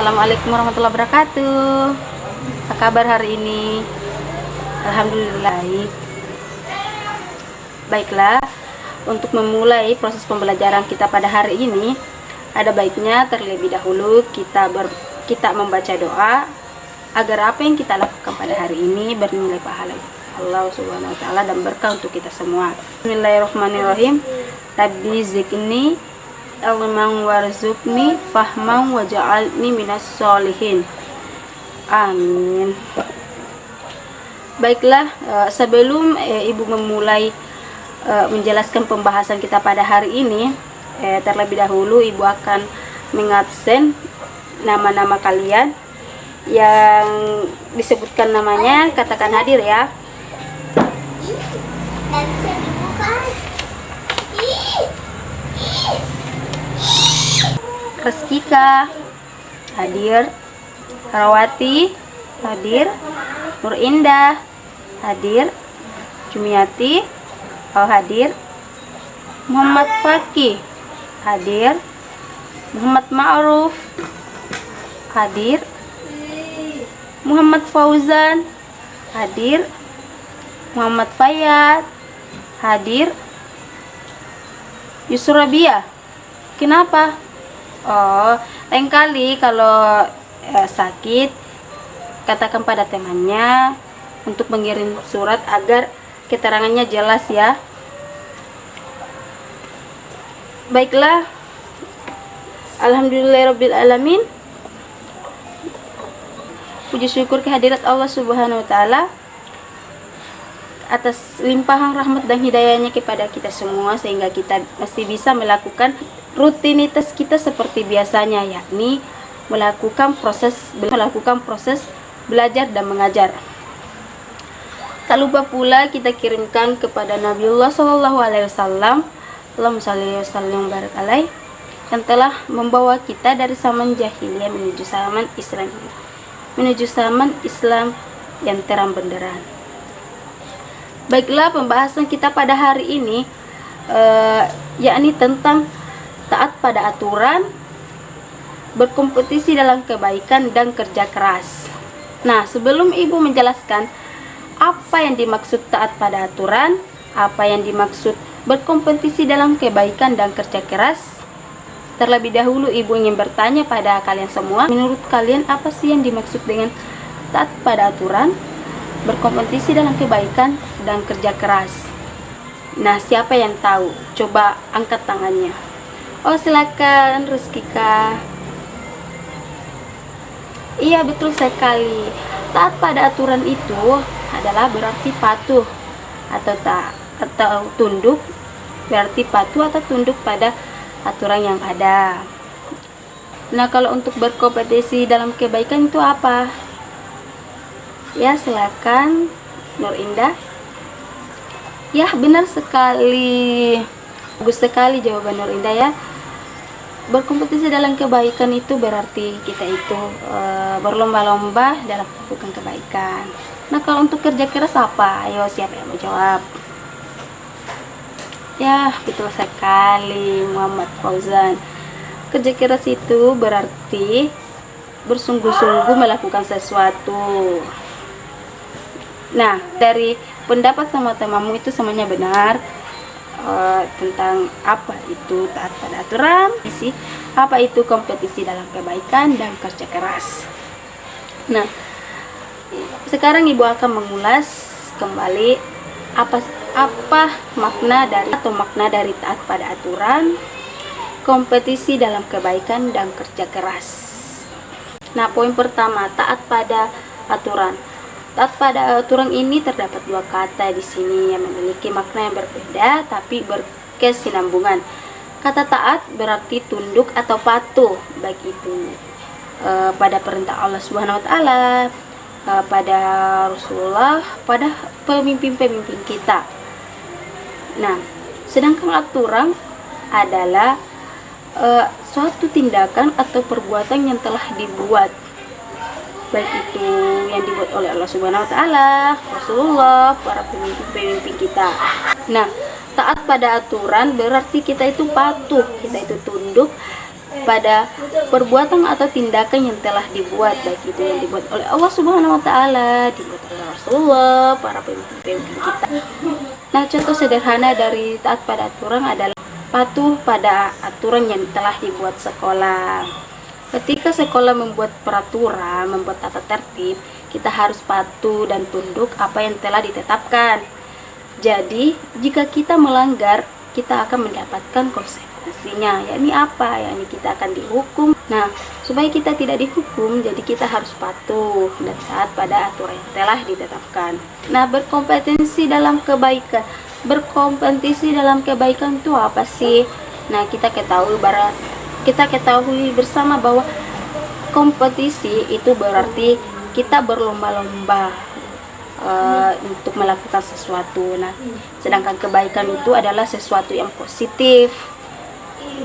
Assalamualaikum warahmatullahi wabarakatuh. Apa kabar hari ini? Alhamdulillah baik. Baiklah, untuk memulai proses pembelajaran kita pada hari ini, ada baiknya terlebih dahulu kita membaca doa agar apa yang kita lakukan pada hari ini bernilai pahala Allah Subhanahu wa taala dan berkah untuk kita semua. Bismillahirrahmanirrahim. Rabbi zidni ilman warzuqni fahman waj'alni minas sholihin. Amin. Baiklah, sebelum Ibu memulai menjelaskan pembahasan kita pada hari ini, terlebih dahulu Ibu akan mengabsen nama-nama kalian yang disebutkan namanya, katakan hadir ya. Reskika hadir, Harawati hadir, Nur Indah hadir, Jumiati hadir, Muhammad Fakih hadir, Muhammad Ma'ruf hadir, Muhammad Fauzan hadir, Muhammad Fayyad hadir, Yusuf Rabia. Kenapa? Oh, lain kali kalau sakit, katakan pada temannya untuk mengirim surat agar keterangannya jelas ya. Baiklah, alhamdulillahirabbil alamin. Puji syukur kehadirat Allah Subhanahu wa taala atas limpahan rahmat dan hidayahnya kepada kita semua, sehingga kita masih bisa melakukan rutinitas kita seperti biasanya, yakni melakukan proses belajar dan mengajar. Tak lupa pula kita kirimkan kepada Nabiullah Shallallahu Alaihi Wasallam, Allahumma shalli wa sallim wa barik alaih, yang telah membawa kita dari zaman jahiliyah menuju zaman Islam yang terang benderang. Baiklah, pembahasan kita pada hari ini yakni tentang taat pada aturan, berkompetisi dalam kebaikan dan kerja keras. Nah, sebelum Ibu menjelaskan apa yang dimaksud taat pada aturan, apa yang dimaksud berkompetisi dalam kebaikan dan kerja keras, terlebih dahulu Ibu ingin bertanya pada kalian semua, menurut kalian apa sih yang dimaksud dengan taat pada aturan, berkompetisi dalam kebaikan dan kerja keras? Nah, siapa yang tahu? Coba angkat tangannya. Oh, silakan Rizkika. Iya, betul sekali. Taat pada aturan itu adalah berarti patuh atau tunduk, berarti patuh atau tunduk pada aturan yang ada. Nah, kalau untuk berkompetisi dalam kebaikan itu apa? Ya, silakan Nur Indah. Ya, benar sekali. Bagus sekali jawaban Nur Indah ya. Berkompetisi dalam kebaikan itu berarti kita itu berlomba-lomba dalam melakukan kebaikan. Nah, kalau untuk kerja keras apa? Ayo, siapa yang mau jawab? Ya, betul sekali Muhammad Fauzan. Kerja keras itu berarti bersungguh-sungguh melakukan sesuatu. Nah, dari pendapat sama temamu itu semuanya benar. Tentang apa itu taat pada aturan, apa itu kompetisi dalam kebaikan dan kerja keras. Nah, sekarang Ibu akan mengulas kembali apa makna dari taat pada aturan, kompetisi dalam kebaikan dan kerja keras. Nah, poin pertama, taat pada aturan. Taat pada aturan ini terdapat dua kata di sini yang memiliki makna yang berbeda tapi berkesinambungan. Kata taat berarti tunduk atau patuh, baik itu pada perintah Allah Subhanahu wa taala, pada Rasulullah, pada pemimpin-pemimpin kita. Nah, sedangkan aturan adalah suatu tindakan atau perbuatan yang telah dibuat, baik itu yang dibuat oleh Allah Subhanahu wa taala, Rasulullah, para pemimpin-pemimpin kita. Nah, taat pada aturan berarti kita itu patuh, kita itu tunduk pada perbuatan atau tindakan yang telah dibuat, baik itu yang dibuat oleh Allah Subhanahu wa taala, dibuat oleh Rasulullah, para pemimpin-pemimpin kita. Nah, contoh sederhana dari taat pada aturan adalah patuh pada aturan yang telah dibuat sekolah. Ketika sekolah membuat peraturan, membuat tata tertib, kita harus patuh dan tunduk apa yang telah ditetapkan. Jadi, jika kita melanggar, kita akan mendapatkan konsekuensinya. Yakni apa? Yakni kita akan dihukum. Nah, supaya kita tidak dihukum, jadi kita harus patuh dan taat pada aturan yang telah ditetapkan. Nah, berkompetisi dalam kebaikan. Berkompetisi dalam kebaikan itu apa sih? Nah, kita ketahui bersama bahwa kompetisi itu berarti kita berlomba-lomba untuk melakukan sesuatu. Nah, sedangkan kebaikan itu adalah sesuatu yang positif,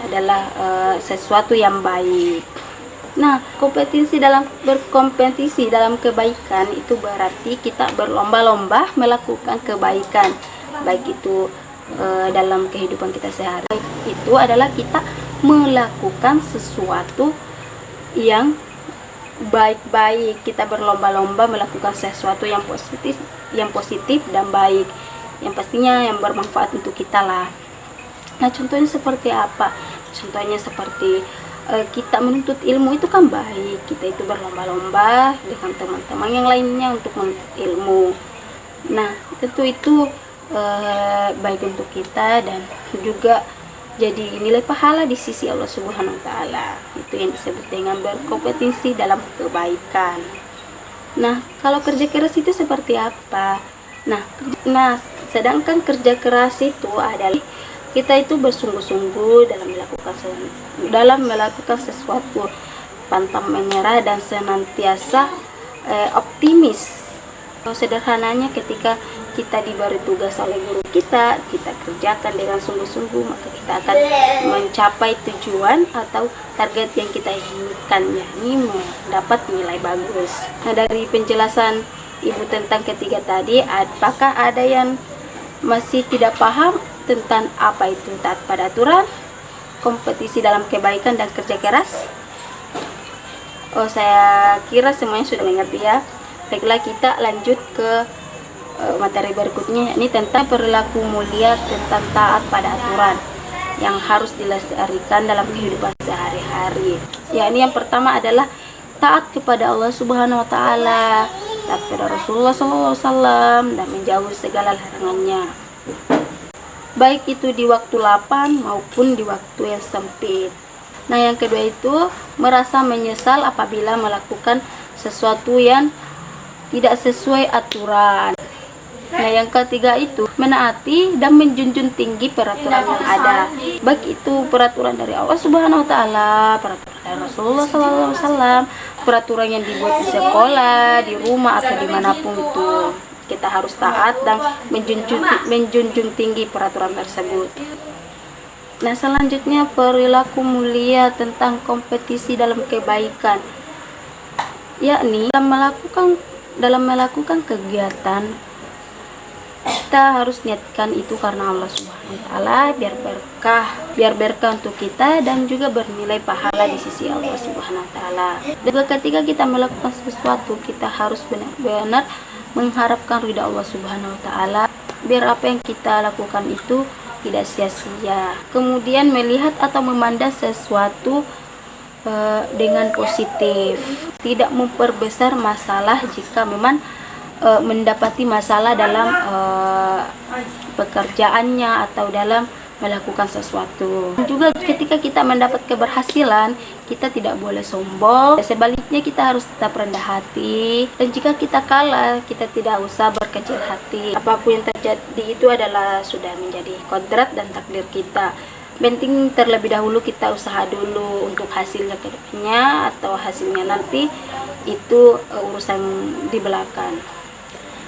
adalah sesuatu yang baik. Nah, berkompetisi dalam kebaikan itu berarti kita berlomba-lomba melakukan kebaikan, baik itu dalam kehidupan kita sehari. Itu adalah kita melakukan sesuatu yang baik-baik. Kita berlomba-lomba melakukan sesuatu yang positif dan baik, yang pastinya yang bermanfaat untuk kita lah. Nah, contohnya seperti apa? Contohnya seperti kita menuntut ilmu itu kan baik. Kita itu berlomba-lomba dengan teman-teman yang lainnya untuk menuntut ilmu. Nah, tentu itu baik untuk kita dan juga jadi nilai pahala di sisi Allah Subhanahu wa taala. Itu yang disebut dengan berkompetisi dalam kebaikan. Nah, kalau kerja keras itu seperti apa? Nah, sedangkan kerja keras itu adalah kita itu bersungguh-sungguh dalam melakukan sesuatu, pantang menyerah dan senantiasa optimis. Sederhananya, ketika kita diberi tugas oleh guru kita kerjakan dengan sungguh-sungguh, maka kita akan mencapai tujuan atau target yang kita inginkan, yakni mendapat nilai bagus. Nah, dari penjelasan Ibu tentang ketiga tadi, apakah ada yang masih tidak paham tentang apa itu taat pada aturan, kompetisi dalam kebaikan, dan kerja keras? Saya kira semuanya sudah mengerti ya. Baiklah, kita lanjut ke materi berikutnya, yakni tentang perilaku mulia tentang taat pada aturan yang harus dilestarikan dalam kehidupan sehari-hari. Yakni yang pertama adalah taat kepada Allah Subhanahu wa taala, taat kepada Rasulullah SAW, dan menjauhi segala larangannya, baik itu di waktu lapang maupun di waktu yang sempit. Nah, yang kedua itu merasa menyesal apabila melakukan sesuatu yang tidak sesuai aturan. Nah, yang ketiga itu menaati dan menjunjung tinggi peraturan yang ada, baik itu peraturan dari Allah Subhanahu wa taala, peraturan dari Rasulullah SAW, peraturan yang dibuat di sekolah, di rumah, atau dimanapun itu. Kita harus taat dan menjunjung tinggi peraturan tersebut. Nah, selanjutnya perilaku mulia tentang kompetisi dalam kebaikan, yakni dalam melakukan kegiatan kita harus niatkan itu karena Allah Subhanahu wa taala, biar berkah untuk kita dan juga bernilai pahala di sisi Allah Subhanahu wa taala. Dan ketika kita melakukan sesuatu, kita harus benar-benar mengharapkan ridha Allah Subhanahu wa taala, biar apa yang kita lakukan itu tidak sia-sia. Kemudian melihat atau memandang sesuatu dengan positif, tidak memperbesar masalah jika memang mendapati masalah dalam pekerjaannya atau dalam melakukan sesuatu. Juga ketika kita mendapat keberhasilan, kita tidak boleh sombong. Sebaliknya, kita harus tetap rendah hati. Dan jika kita kalah, kita tidak usah berkecil hati. Apapun yang terjadi itu adalah sudah menjadi kodrat dan takdir kita. Penting terlebih dahulu kita usaha dulu, untuk hasilnya ke depannya atau hasilnya nanti itu urusan di belakang.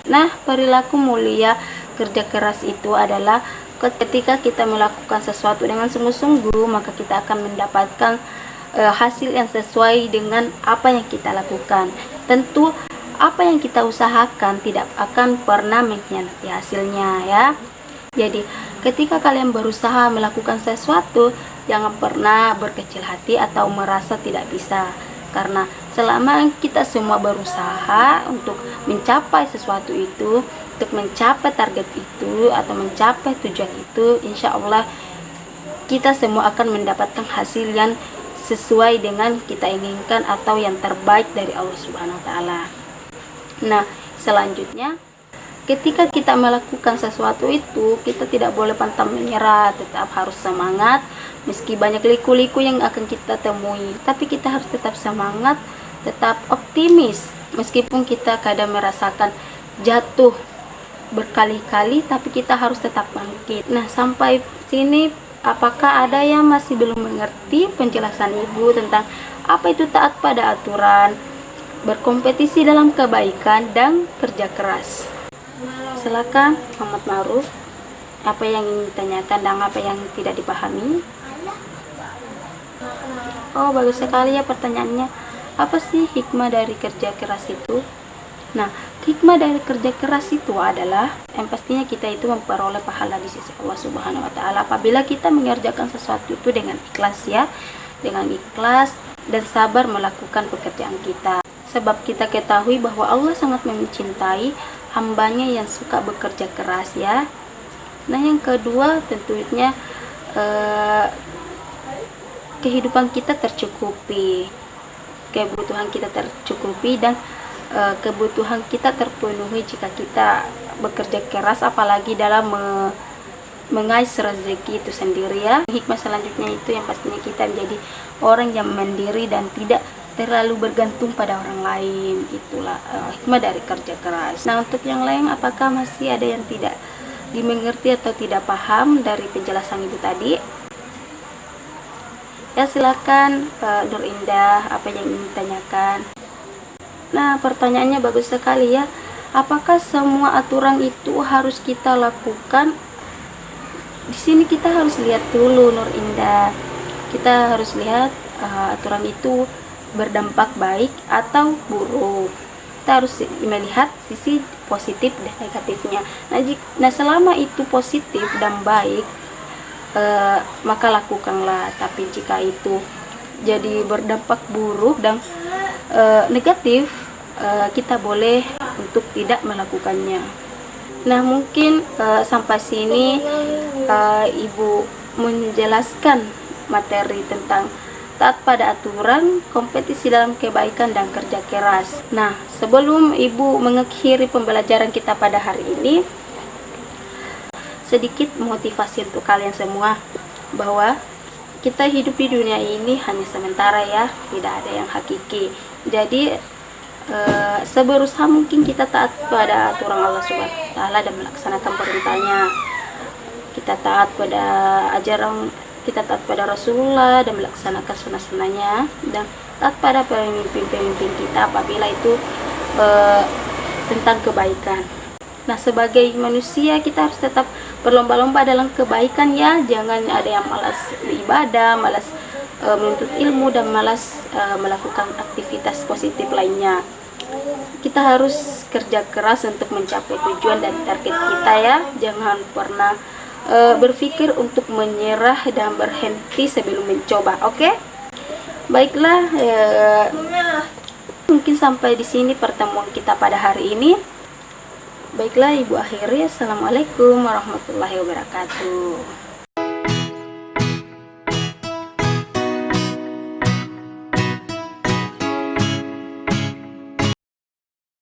Nah, perilaku mulia kerja keras itu adalah ketika kita melakukan sesuatu dengan sungguh-sungguh, maka kita akan mendapatkan hasil yang sesuai dengan apa yang kita lakukan. Tentu apa yang kita usahakan tidak akan pernah mengkhianati hasilnya ya. Jadi ketika kalian berusaha melakukan sesuatu, jangan pernah berkecil hati atau merasa tidak bisa. Karena selama kita semua berusaha untuk mencapai sesuatu itu, untuk mencapai target itu atau mencapai tujuan itu, insya Allah kita semua akan mendapatkan hasil yang sesuai dengan kita inginkan atau yang terbaik dari Allah Subhanahu wa Ta'ala. Nah, selanjutnya, ketika kita melakukan sesuatu itu, kita tidak boleh pantang menyerah, tetap harus semangat. Meski banyak liku-liku yang akan kita temui, tapi kita harus tetap semangat, tetap optimis. Meskipun kita kadang merasakan jatuh berkali-kali, tapi kita harus tetap bangkit. Nah, sampai sini, apakah ada yang masih belum mengerti penjelasan Ibu tentang apa itu taat pada aturan, berkompetisi dalam kebaikan, dan kerja keras? Silakan Muhammad Ma'ruf, apa yang ingin ditanyakan dan apa yang tidak dipahami? Oh, bagus sekali ya pertanyaannya. Apa sih hikmah dari kerja keras itu? Nah, hikmah dari kerja keras itu adalah yang pastinya kita itu memperoleh pahala di sisi Allah Subhanahu wa Ta'ala apabila kita mengerjakan sesuatu itu dengan ikhlas ya, dengan ikhlas dan sabar melakukan pekerjaan kita. Sebab kita ketahui bahwa Allah sangat mencintai hambanya yang suka bekerja keras ya. Nah, yang kedua tentunya kehidupan kita tercukupi, kebutuhan kita tercukupi, dan kebutuhan kita terpenuhi jika kita bekerja keras, apalagi dalam mengais rezeki itu sendiri ya. Hikmah selanjutnya itu yang pastinya kita menjadi orang yang mandiri dan tidak terlalu bergantung pada orang lain. Itulah hikmah dari kerja keras. Nah, untuk yang lain, apakah masih ada yang tidak dimengerti atau tidak paham dari penjelasan Ibu tadi? Ya, silakan Nur Indah, apa yang ingin ditanyakan? Nah, pertanyaannya bagus sekali ya. Apakah semua aturan itu harus kita lakukan? Di sini kita harus lihat dulu Nur Indah. Kita harus lihat aturan itu berdampak baik atau buruk. Kita harus melihat sisi positif dan negatifnya. Nah, selama itu positif dan baik, maka lakukanlah. Tapi jika itu jadi berdampak buruk dan negatif, kita boleh untuk tidak melakukannya. Nah, mungkin sampai sini Ibu menjelaskan materi tentang taat pada aturan, kompetisi dalam kebaikan, dan kerja keras. Nah, sebelum Ibu mengakhiri pembelajaran kita pada hari ini, sedikit motivasi untuk kalian semua bahwa kita hidup di dunia ini hanya sementara ya, tidak ada yang hakiki. Jadi seberusaha mungkin kita taat pada aturan Allah Subhanahu wa Ta'ala dan melaksanakan perintahnya. Kita taat pada ajaran, kita taat pada Rasulullah dan melaksanakan sunnah-sunnahnya, dan taat pada pemimpin-pemimpin kita apabila itu tentang kebaikan. Nah, sebagai manusia kita harus tetap berlomba-lomba dalam kebaikan ya. Jangan ada yang malas beribadah, malas menuntut ilmu, dan malas melakukan aktivitas positif lainnya. Kita harus kerja keras untuk mencapai tujuan dan target kita ya. Jangan pernah berpikir untuk menyerah dan berhenti sebelum mencoba. Oke? Baiklah, mungkin sampai di sini pertemuan kita pada hari ini. Baiklah, Ibu akhiri. Assalamualaikum warahmatullahi wabarakatuh.